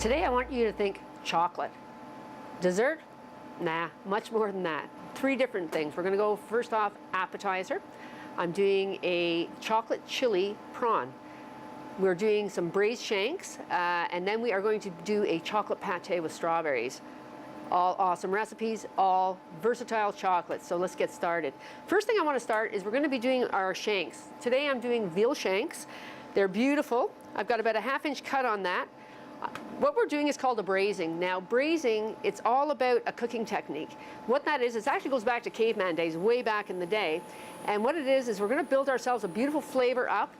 Today I want you to think chocolate. Dessert? Nah, much more than that. 3 different things. We're gonna go first off appetizer. I'm doing a chocolate chili prawn. We're doing some braised shanks, and then we are going to do a chocolate pate with strawberries. All awesome recipes, all versatile chocolates. So let's get started. First thing I want to start is we're going to be doing our shanks. Today I'm doing veal shanks. They're beautiful. I've got about a 1/2 inch cut on that. What we're doing is called a braising. Now braising, it's all about a cooking technique. What that is, it actually goes back to caveman days, way back in the day. And what it is we're going to build ourselves a beautiful flavor up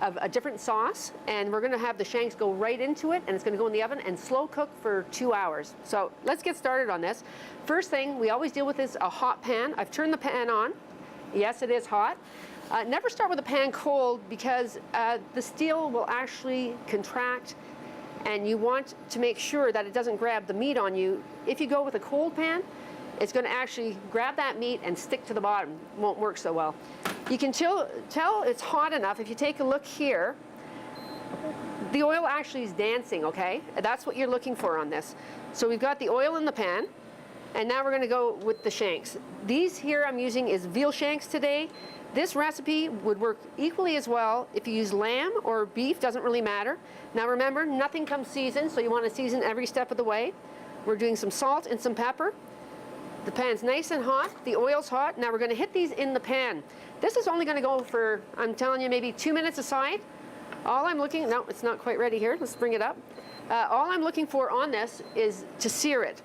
of a different sauce, and we're going to have the shanks go right into it, and it's going to go in the oven and slow cook for 2 hours. So let's get started on this. First thing we always deal with is a hot pan. I've turned the pan on. Yes, it is hot. Never start with a pan cold because the steel will actually contract, and you want to make sure that it doesn't grab the meat on you. If you go with a cold pan, it's going to actually grab that meat and stick to the bottom. It won't work so well. You can tell it's hot enough. If you take a look here, the oil actually is dancing, okay? That's what you're looking for on this. So we've got the oil in the pan, and now we're going to go with the shanks. These here I'm using is veal shanks today. This recipe would work equally as well if you use lamb or beef, doesn't really matter. Now remember, nothing comes seasoned, so you want to season every step of the way. We're doing some salt and some pepper. The pan's nice and hot, the oil's hot. Now we're going to hit these in the pan. This is only going to go for, I'm telling you, maybe 2 minutes aside. All I'm looking, no, it's not quite ready here. Let's bring it up. All I'm looking for on this is to sear it.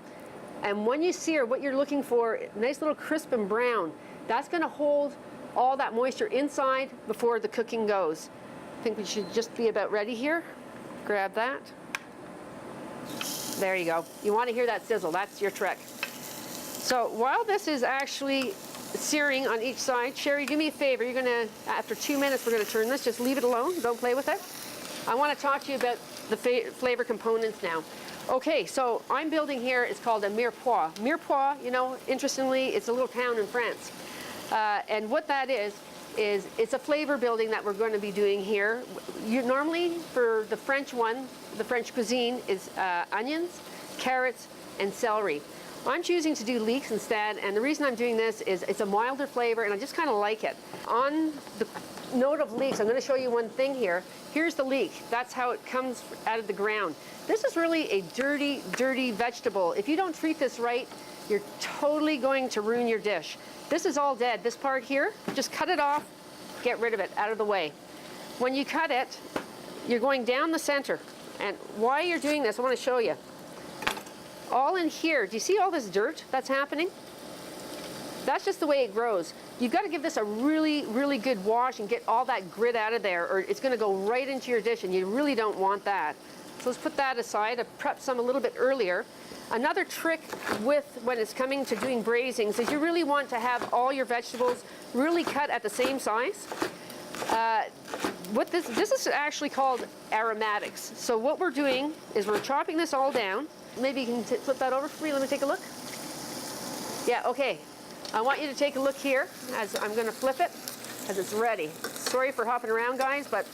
And when you sear, what you're looking for, nice little crisp and brown. That's going to hold all that moisture inside before the cooking goes. I think we should just be about ready here. Grab that. There you go. You want to hear that sizzle. That's your trick. So while this is actually searing on each side, Sherry, do me a favor. You're gonna, after 2 minutes, we're gonna turn this. Just leave it alone. Don't play with it. I want to talk to you about the flavor components now. Okay, so I'm building here. It's called a mirepoix. Mirepoix, you know, interestingly, it's a little town in France. And what that is it's a flavor building that we're going to be doing here. Normally, for the French one, the French cuisine is onions, carrots, and celery. I'm choosing to do leeks instead, and the reason I'm doing this is it's a milder flavor, and I just kind of like it. On the note of leeks, I'm going to show you one thing here. Here's the leek. That's how it comes out of the ground. This is really a dirty, dirty vegetable. If you don't treat this right, you're totally going to ruin your dish. This is all dead. This part here, just cut it off, get rid of it, out of the way. When you cut it, you're going down the center. And why you're doing this, I want to show you. All in here, do you see all this dirt that's happening? That's just the way it grows. You've got to give this a really, really good wash and get all that grit out of there, or it's going to go right into your dish, and you really don't want that. So let's put that aside. I prepped some a little bit earlier. Another trick with when it's coming to doing braisings is you really want to have all your vegetables really cut at the same size. This is actually called aromatics. So what we're doing is we're chopping this all down. Maybe you can flip that over for me. Let me take a look. Yeah, okay. I want you to take a look here as I'm going to flip it as it's ready. Sorry for hopping around, guys, but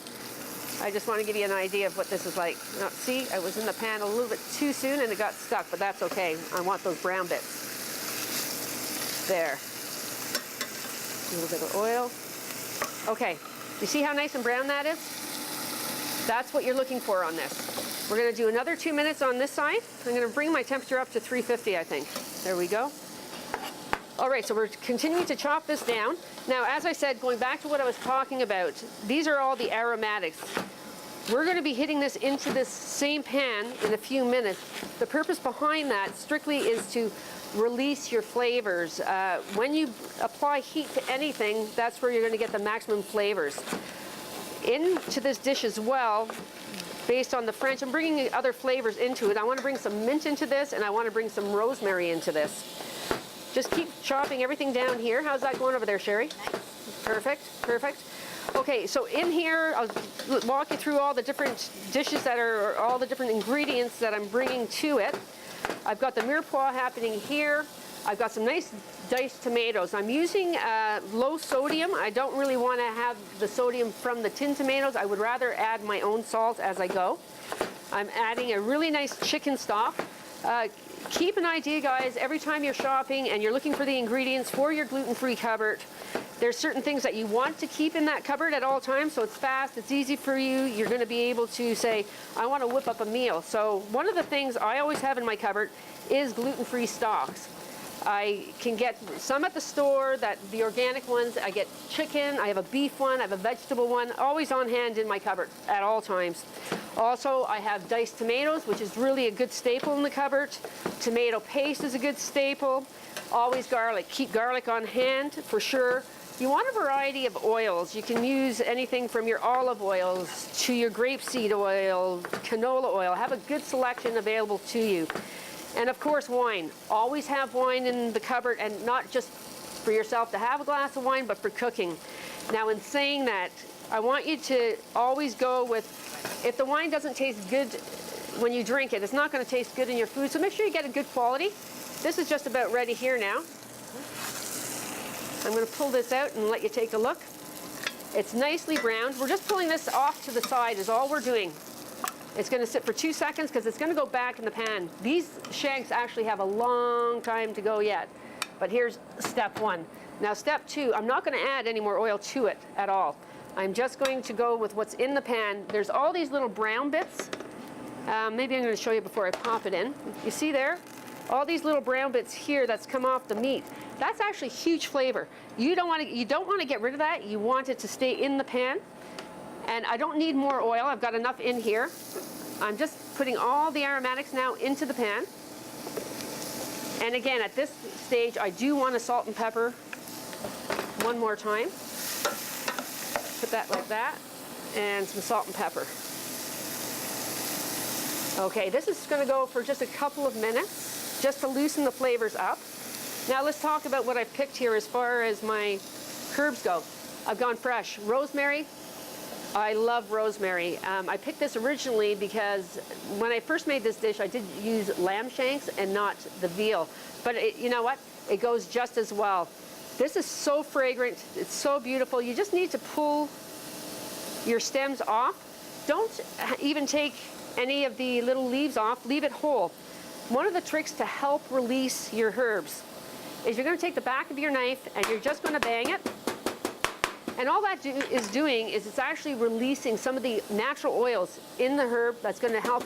I just want to give you an idea of what this is like. Now, see, I was in the pan a little bit too soon and it got stuck, but that's okay. I want those brown bits. There. A little bit of oil. Okay. You see how nice and brown that is? That's what you're looking for on this. We're going to do another 2 minutes on this side. I'm going to bring my temperature up to 350, I think. There we go. All right, so we're continuing to chop this down. Now, as I said, going back to what I was talking about, these are all the aromatics. We're going to be hitting this into this same pan in a few minutes. The purpose behind that strictly is to release your flavors. When you apply heat to anything, that's where you're going to get the maximum flavors. Into this dish as well, based on the French, I'm bringing other flavors into it. I want to bring some mint into this, and I want to bring some rosemary into this. Just keep chopping everything down here. How's that going over there, Sherry? Perfect, perfect. Okay, so in here, I'll walk you through all the different dishes that are, or all the different ingredients that I'm bringing to it. I've got the mirepoix happening here. I've got some nice diced tomatoes. I'm using low sodium. I don't really want to have the sodium from the tin tomatoes. I would rather add my own salt as I go. I'm adding a really nice chicken stock. Keep an idea, guys, every time you're shopping and you're looking for the ingredients for your gluten-free cupboard, there's certain things that you want to keep in that cupboard at all times, so it's fast, it's easy for you. You're going to be able to say, I want to whip up a meal. So one of the things I always have in my cupboard is gluten-free stocks. I can get some at the store, the organic ones. I get chicken, I have a beef one, I have a vegetable one, always on hand in my cupboard at all times. Also, I have diced tomatoes, which is really a good staple in the cupboard. Tomato paste is a good staple. Always garlic. Keep garlic on hand for sure. You want a variety of oils. You can use anything from your olive oils to your grapeseed oil, canola oil. Have a good selection available to you. And of course, wine. Always have wine in the cupboard, and not just for yourself to have a glass of wine, but for cooking. Now, in saying that, I want you to always go with, if the wine doesn't taste good when you drink it, it's not going to taste good in your food, so make sure you get a good quality. This is just about ready here now. I'm going to pull this out and let you take a look. It's nicely browned. We're just pulling this off to the side is all we're doing. It's going to sit for 2 seconds because it's going to go back in the pan. These shanks actually have a long time to go yet. But here's step 1. Now step 2, I'm not going to add any more oil to it at all. I'm just going to go with what's in the pan. There's all these little brown bits. Maybe I'm going to show you before I pop it in. You see there? All these little brown bits here that's come off the meat. That's actually huge flavor. You don't want to get rid of that. You want it to stay in the pan. And I don't need more oil. I've got enough in here. I'm just putting all the aromatics now into the pan. And again, at this stage, I do want to salt and pepper one more time. Put that like that, and some salt and pepper. Okay, this is going to go for just a couple of minutes, just to loosen the flavors up. Now let's talk about what I've picked here as far as my herbs go. I've gone fresh. Rosemary. I love rosemary. I picked this originally because when I first made this dish, I did use lamb shanks and not the veal. But you know what? It goes just as well. This is so fragrant. It's so beautiful. You just need to pull your stems off. Don't even take any of the little leaves off. Leave it whole. One of the tricks to help release your herbs is you're going to take the back of your knife and you're just going to bang it. And all that is doing is it's actually releasing some of the natural oils in the herb that's going to help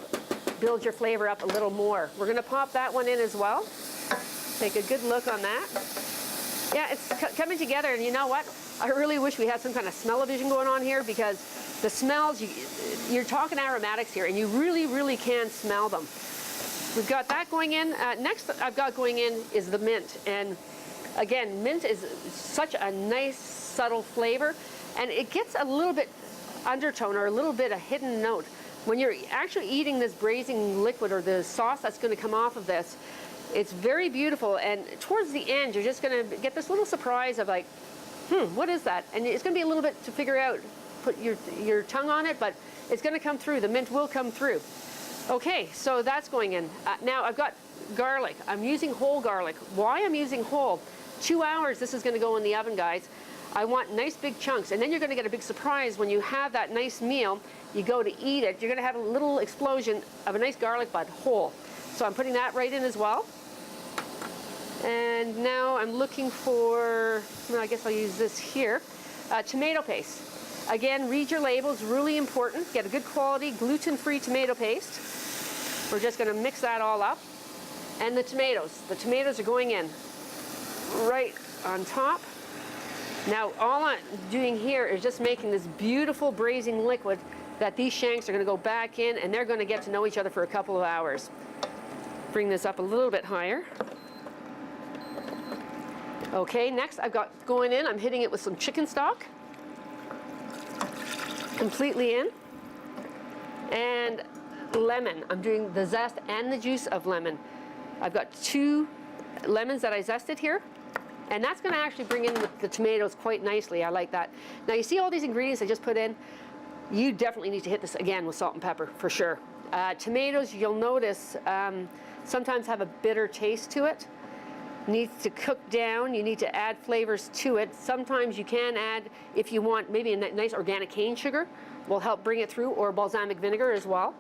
build your flavor up a little more. We're going to pop that one in as well. Take a good look on that. Yeah, it's coming together, and you know what? I really wish we had some kind of smell-o-vision going on here, because the smells, you're talking aromatics here, and you really, really can smell them. We've got that going in. Next I've got going in is the mint. And again, mint is such a nice, subtle flavor, and it gets a little bit undertone or a little bit a hidden note. When you're actually eating this braising liquid or the sauce that's going to come off of this, it's very beautiful, and towards the end you're just going to get this little surprise of like, what is that? And it's going to be a little bit to figure out, put your tongue on it, but it's going to come through. The mint will come through. Okay, so that's going in. Now I've got garlic. I'm using whole garlic. Why I'm using whole? 2 hours this is going to go in the oven, guys. I want nice big chunks, and then you're going to get a big surprise when you have that nice meal. You go to eat it, you're going to have a little explosion of a nice garlic bud whole. So I'm putting that right in as well. And now I'm looking for, well, I guess I'll use this here, tomato paste. Again, read your labels, really important. Get a good quality gluten-free tomato paste. We're just going to mix that all up. And the tomatoes are going in right on top. Now all I'm doing here is just making this beautiful braising liquid that these shanks are going to go back in, and they're going to get to know each other for a couple of hours. Bring this up a little bit higher. Okay, next I've got going in, I'm hitting it with some chicken stock. Completely in. And lemon. I'm doing the zest and the juice of lemon. I've got 2 lemons that I zested here. And that's going to actually bring in the tomatoes quite nicely. I like that. Now you see all these ingredients I just put in? You definitely need to hit this again with salt and pepper, for sure. Tomatoes, you'll notice, sometimes have a bitter taste to it. Needs to cook down. You need to add flavors to it. Sometimes you can add, if you want, maybe a nice organic cane sugar will help bring it through, or balsamic vinegar as well.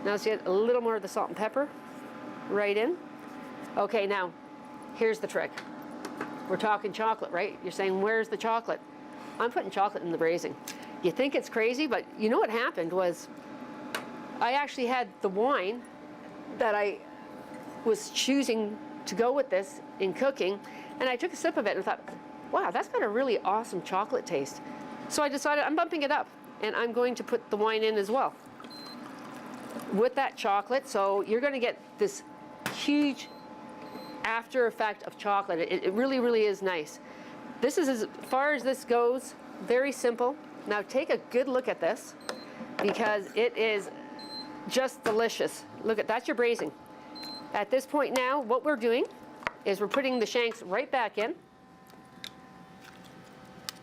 Now let's get a little more of the salt and pepper right in. Okay, now here's the trick. We're talking chocolate, right? You're saying, where's the chocolate? I'm putting chocolate in the braising. You think it's crazy, but you know what happened was I actually had the wine that I was choosing to go with this in cooking, and I took a sip of it and thought, wow, that's got a really awesome chocolate taste. So I decided I'm bumping it up, and I'm going to put the wine in as well with that chocolate. So you're going to get this huge after effect of chocolate. It really, really is nice. This is, as far as this goes, very simple. Now take a good look at this, because it is just delicious. Look at, that's your braising. At this point now, what we're doing is we're putting the shanks right back in.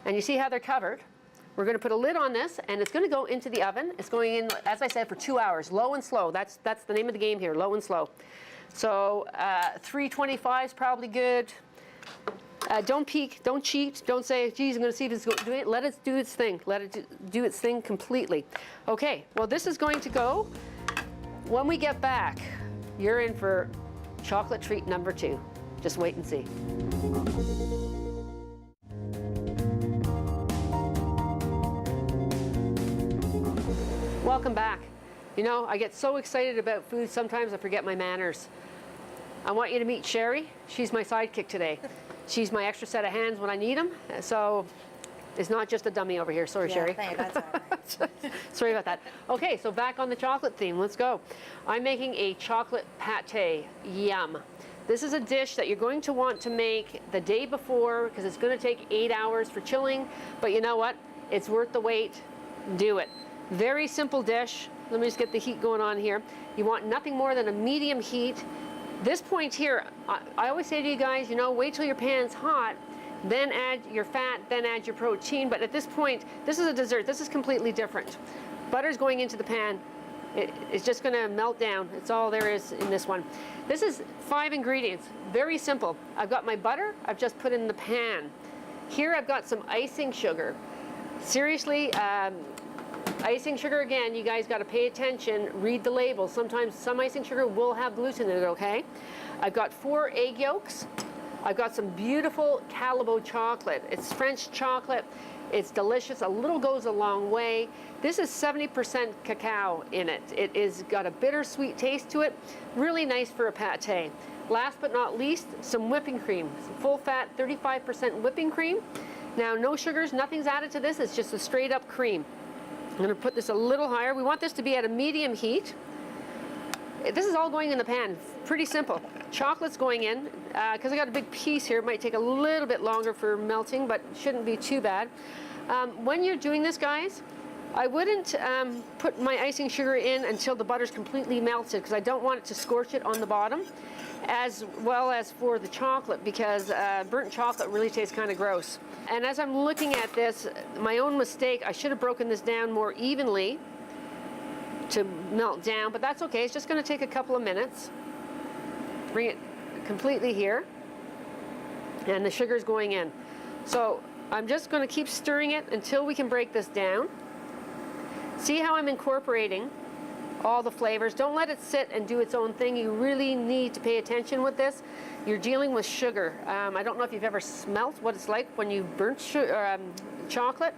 And you see how they're covered. We're going to put a lid on this, and it's going to go into the oven. It's going in, as I said, for 2 hours, low and slow. That's the name of the game here, low and slow. So 325 is probably good. Don't peek, don't cheat, don't say, geez, I'm going to see if it's doing it. Let it do its thing. Let it do its thing completely. Okay, well, this is going to go. When we get back, you're in for chocolate treat number 2. Just wait and see. Welcome back. You know, I get so excited about food, sometimes I forget my manners. I want you to meet Sherry. She's my sidekick today. She's my extra set of hands when I need them. So it's not just a dummy over here. Sorry, Sherry. That's all right. Sorry about that. Okay, so back on the chocolate theme. Let's go. I'm making a chocolate pate. Yum. This is a dish that you're going to want to make the day before, because it's going to take 8 hours for chilling. But you know what? It's worth the wait. Do it. Very simple dish. Let me just get the heat going on here. You want nothing more than a medium heat. This point here, I always say to you guys, you know, wait till your pan's hot, then add your fat, then add your protein. But at this point, this is a dessert. This is completely different. Butter's going into the pan. It's just going to melt down. It's all there is in this one. This is 5 ingredients. Very simple. I've got my butter. I've just put in the pan. Here I've got some icing sugar. Seriously, icing sugar, again, you guys got to pay attention, read the label. Sometimes some icing sugar will have gluten in it, okay? I've got 4 egg yolks. I've got some beautiful Calabo chocolate. It's French chocolate. It's delicious. A little goes a long way. This is 70% cacao in it. It is got a bittersweet taste to it. Really nice for a pate. Last but not least, some whipping cream. Full fat, 35% whipping cream. Now, no sugars, nothing's added to this. It's just a straight up cream. I'm going to put this a little higher. We want this to be at a medium heat. This is all going in the pan. Pretty simple. Chocolate's going in. Because I got a big piece here, it might take a little bit longer for melting, but shouldn't be too bad. When you're doing this, guys, I wouldn't put my icing sugar in until the butter's completely melted, because I don't want it to scorch it on the bottom, as well as for the chocolate, because burnt chocolate really tastes kind of gross. And as I'm looking at this, my own mistake, I should have broken this down more evenly to melt down, but that's okay. It's just going to take a couple of minutes. Bring it completely here, and the sugar's going in. So I'm just going to keep stirring it until we can break this down. See how I'm incorporating all the flavors. Don't let it sit and do its own thing. You really need to pay attention with this. You're dealing with sugar. I don't know if you've ever smelt what it's like when you've burnt chocolate.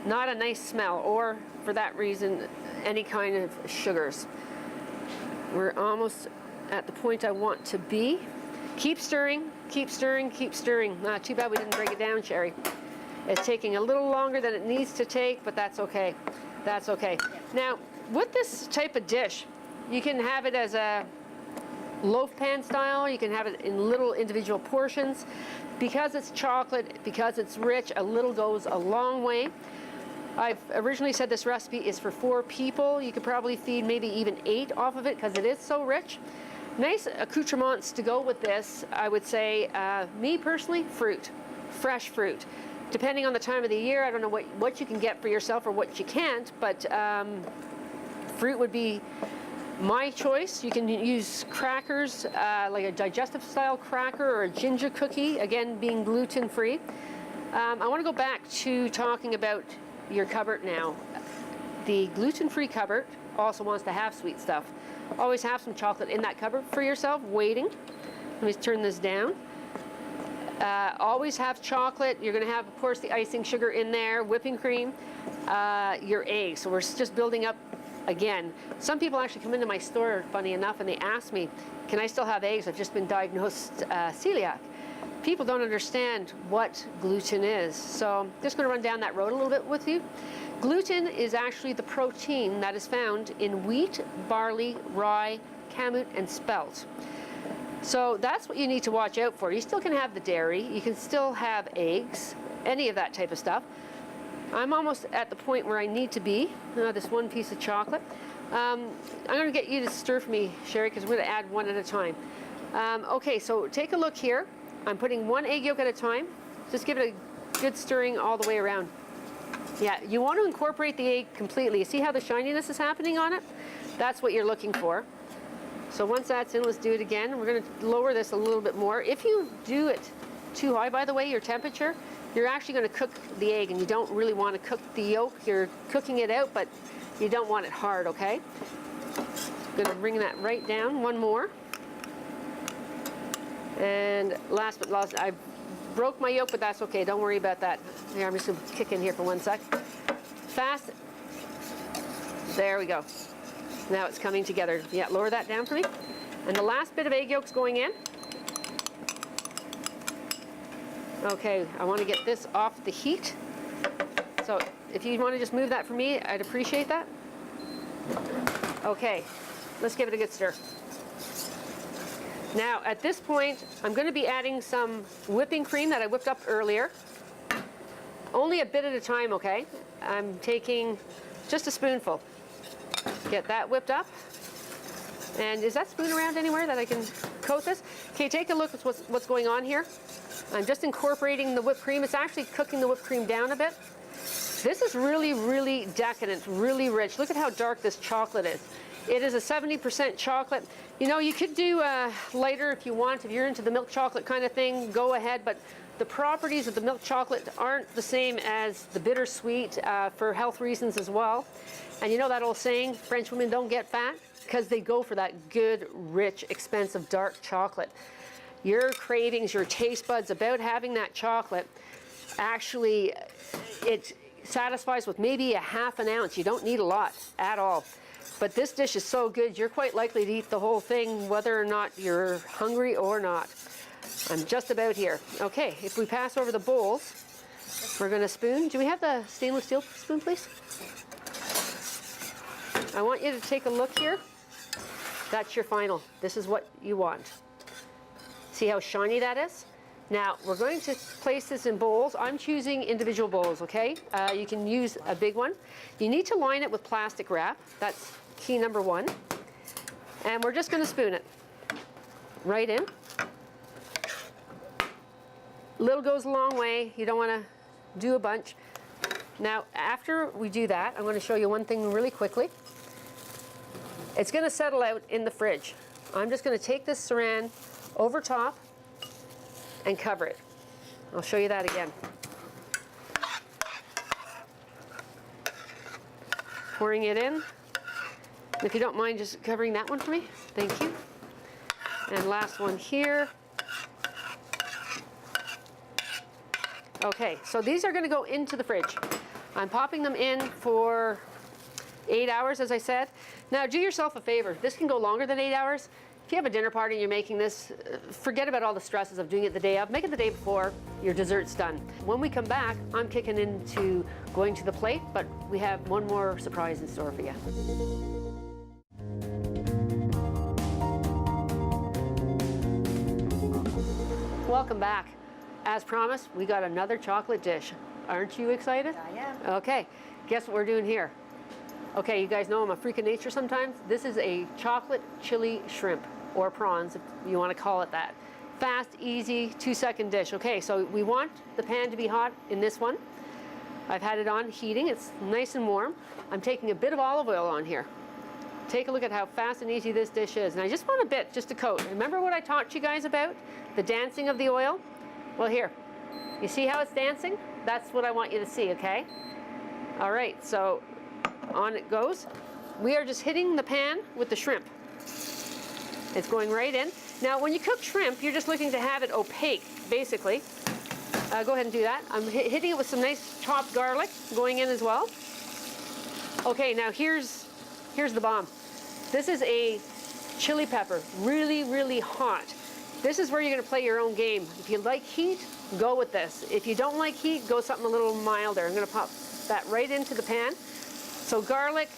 Not a nice smell, or for that reason, any kind of sugars. We're almost at the point I want to be. Keep stirring, keep stirring, keep stirring. Too bad we didn't break it down, Sherry. It's taking a little longer than it needs to take, but that's okay. That's okay. Now, with this type of dish, you can have it as a loaf pan style. You can have it in little individual portions. Because it's chocolate, because it's rich, a little goes a long way. I've originally said this recipe is for 4 people. You could probably feed maybe even 8 off of it, because it is so rich. Nice accoutrements to go with this, I would say, me personally, fruit, fresh fruit. Depending on the time of the year, I don't know what you can get for yourself or what you can't, but fruit would be my choice. You can use crackers, like a digestive style cracker or a ginger cookie, again being gluten free. I want to go back to talking about your cupboard now. The gluten-free cupboard also wants to have sweet stuff. Always have some chocolate in that cupboard for yourself, waiting. Let me turn this down. Always have chocolate. You're going to have, of course, the icing sugar in there, whipping cream, your eggs. So we're just building up again. Some people actually come into my store, funny enough, and they ask me, can I still have eggs? I've just been diagnosed celiac. People don't understand what gluten is. So I'm just going to run down that road a little bit with you. Gluten is actually the protein that is found in wheat, barley, rye, kamut, and spelt. So that's what you need to watch out for. You still can have the dairy, you can still have eggs, any of that type of stuff. I'm almost at the point where I need to be. This one piece of chocolate. I'm going to get you to stir for me, Sherry, because we're going to add one at a time. Okay, so take a look here. I'm putting one egg yolk at a time. Just give it a good stirring all the way around. Yeah, you want to incorporate the egg completely. You see how the shininess is happening on it? That's what you're looking for. So once that's in, let's do it again. We're going to lower this a little bit more. If you do it too high, by the way, your temperature, you're actually going to cook the egg, and you don't really want to cook the yolk. You're cooking it out, but you don't want it hard, okay? I'm going to bring that right down. One more. And last but not least, I broke my yolk, but that's okay. Don't worry about that. Here, I'm just going to kick in here for 1 sec. Fast. There we go. Now it's coming together. Yeah, lower that down for me. And the last bit of egg yolk's going in. Okay, I want to get this off the heat. So if you want to just move that for me, I'd appreciate that. Okay, let's give it a good stir. Now at this point, I'm going to be adding some whipping cream that I whipped up earlier. Only a bit at a time, okay? I'm taking just a spoonful. Get that whipped up. And is that spoon around anywhere that I can coat this? Okay, take a look at what's going on here. I'm just incorporating the whipped cream. It's actually cooking the whipped cream down a bit. This is really, really decadent, really rich. Look at how dark this chocolate is. It is a 70% chocolate. You know, you could do lighter if you want. If you're into the milk chocolate kind of thing, go ahead. But the properties of the milk chocolate aren't the same as the bittersweet for health reasons as well. And you know that old saying, French women don't get fat? Because they go for that good, rich, expensive, dark chocolate. Your cravings, your taste buds about having that chocolate, actually, it satisfies with maybe a half an ounce. You don't need a lot at all. But this dish is so good, you're quite likely to eat the whole thing, whether or not you're hungry or not. I'm just about here. Okay, if we pass over the bowls, we're going to spoon. Do we have the stainless steel spoon, please? I want you to take a look here. That's your final. This is what you want. See how shiny that is? Now, we're going to place this in bowls. I'm choosing individual bowls, okay? You can use a big one. You need to line it with plastic wrap. That's key number one. And we're just going to spoon it right in. Little goes a long way. You don't want to do a bunch. Now, after we do that, I'm going to show you one thing really quickly. It's going to settle out in the fridge. I'm just going to take this saran over top and cover it. I'll show you that again. Pouring it in. If you don't mind just covering that one for me, thank you. And last one here. Okay, so these are going to go into the fridge. I'm popping them in for 8 hours, as I said. Now, do yourself a favor. This can go longer than 8 hours. If you have a dinner party and you're making this, forget about all the stresses of doing it the day of. Make it the day before your dessert's done. When we come back, I'm kicking into going to the plate, but we have one more surprise in store for you. Welcome back. As promised, we got another chocolate dish. Aren't you excited? I am. Okay, guess what we're doing here? Okay, you guys know I'm a freak of nature sometimes. This is a chocolate chili shrimp, or prawns, if you want to call it that. Fast, easy, 2-second dish. Okay, so we want the pan to be hot in this one. I've had it on heating. It's nice and warm. I'm taking a bit of olive oil on here. Take a look at how fast and easy this dish is. And I just want a bit, just to coat. Remember what I taught you guys about? The dancing of the oil? Well, here. You see how it's dancing? That's what I want you to see, okay? All right, so on it goes. We are just hitting the pan with the shrimp. It's going right in. Now, when you cook shrimp, you're just looking to have it opaque, basically. Go ahead and do that. I'm hitting it with some nice chopped garlic going in as well. Okay, now here's the bomb. This is a chili pepper, really, really hot. This is where you're gonna play your own game. If you like heat, go with this. If you don't like heat, go something a little milder. I'm gonna pop that right into the pan. So garlic,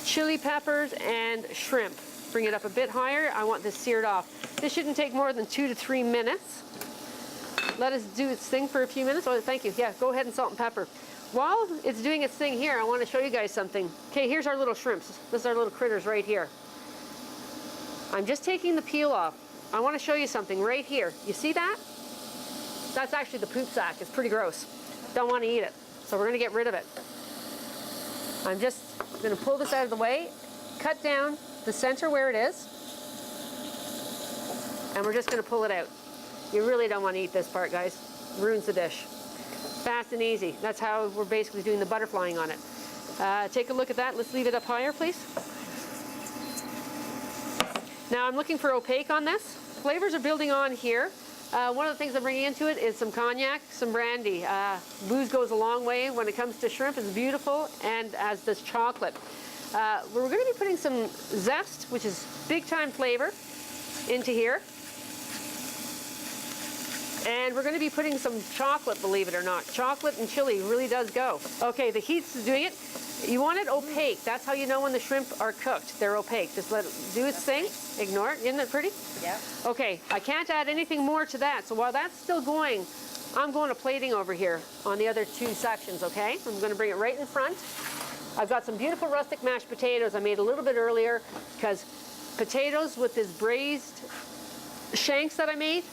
chili peppers, and shrimp. Bring it up a bit higher. I want this seared off. This shouldn't take more than 2 to 3 minutes. Let us do its thing for a few minutes. Oh, thank you. Yeah, go ahead and salt and pepper. While it's doing its thing here, I want to show you guys something. Okay, here's our little shrimps. This is our little critters right here. I'm just taking the peel off. I want to show you something right here. You see that? That's actually the poop sack. It's pretty gross. Don't want to eat it. So we're going to get rid of it. I'm just going to pull this out of the way, cut down the center where it is, and we're just going to pull it out. You really don't want to eat this part, guys. Ruins the dish. Fast and easy. That's how we're basically doing the butterflying on it. Take a look at that. Let's leave it up higher, please. Now I'm looking for opaque on this. Flavors are building on here. One of the things I'm bringing into it is some cognac, some brandy. Booze goes a long way when it comes to shrimp. It's beautiful, and as does chocolate. We're going to be putting some zest, which is big time flavor, into here. And we're going to be putting some chocolate, believe it or not. Chocolate and chili really does go. Okay, the heat's doing it. You want it opaque. That's how you know when the shrimp are cooked. They're opaque. Just let it do its thing. Ignore it. Isn't it pretty? Yeah. Okay, I can't add anything more to that. So while that's still going, I'm going to plating over here on the other 2 sections, okay? I'm going to bring it right in front. I've got some beautiful rustic mashed potatoes I made a little bit earlier, because potatoes with this braised shanks that I made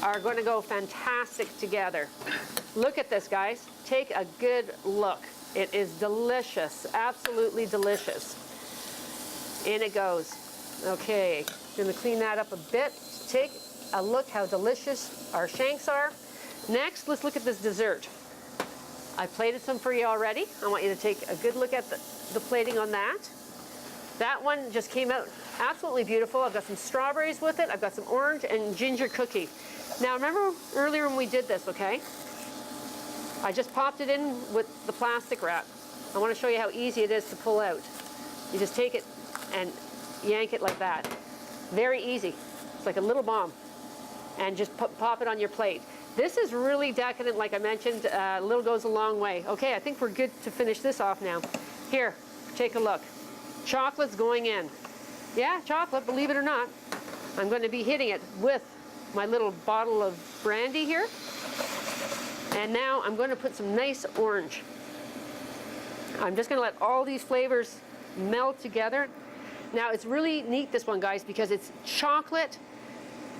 are going to go fantastic together. Look at this, guys. Take a good look. It is delicious, absolutely delicious. In it goes. Okay, I'm going to clean that up a bit. Take a look how delicious our shanks are. Next, let's look at this dessert. I plated some for you already. I want you to take a good look at the plating on that. That one just came out absolutely beautiful. I've got some strawberries with it. I've got some orange and ginger cookie. Now, remember earlier when we did this, okay? I just popped it in with the plastic wrap. I want to show you how easy it is to pull out. You just take it and yank it like that. Very easy. It's like a little bomb. And just pop it on your plate. This is really decadent, like I mentioned. A little goes a long way. Okay, I think we're good to finish this off now. Here, take a look. Chocolate's going in. Yeah, chocolate, believe it or not. I'm going to be hitting it with my little bottle of brandy here. And now I'm going to put some nice orange. I'm just going to let all these flavors meld together. Now, it's really neat, this one, guys, because it's chocolate,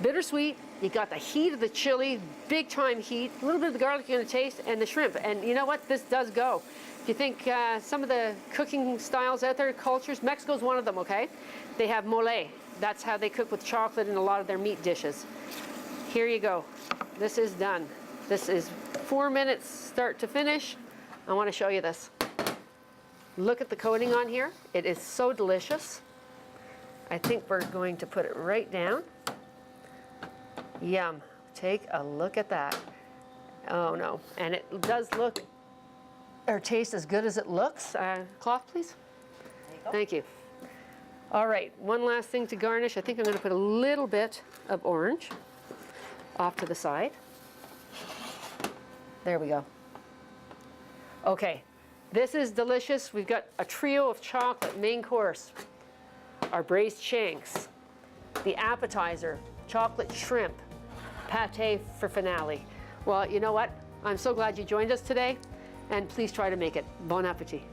bittersweet. You got the heat of the chili, big time heat, a little bit of the garlic you're going to taste, and the shrimp. And you know what? This does go. If you think some of the cooking styles out there, cultures, Mexico's one of them, okay? They have mole. That's how they cook with chocolate in a lot of their meat dishes. Here you go. This is done. This is 4 minutes start to finish. I want to show you this. Look at the coating on here. It is so delicious. I think we're going to put it right down. Yum. Take a look at that. Oh no. And it does look or taste as good as it looks. Cloth, please. There you go. Thank you. All right, one last thing to garnish. I think I'm going to put a little bit of orange off to the side. There we go. Okay, this is delicious. We've got a trio of chocolate main course, our braised shanks, the appetizer, chocolate shrimp, pate for finale. Well, you know what? I'm so glad you joined us today, and please try to make it. Bon appetit.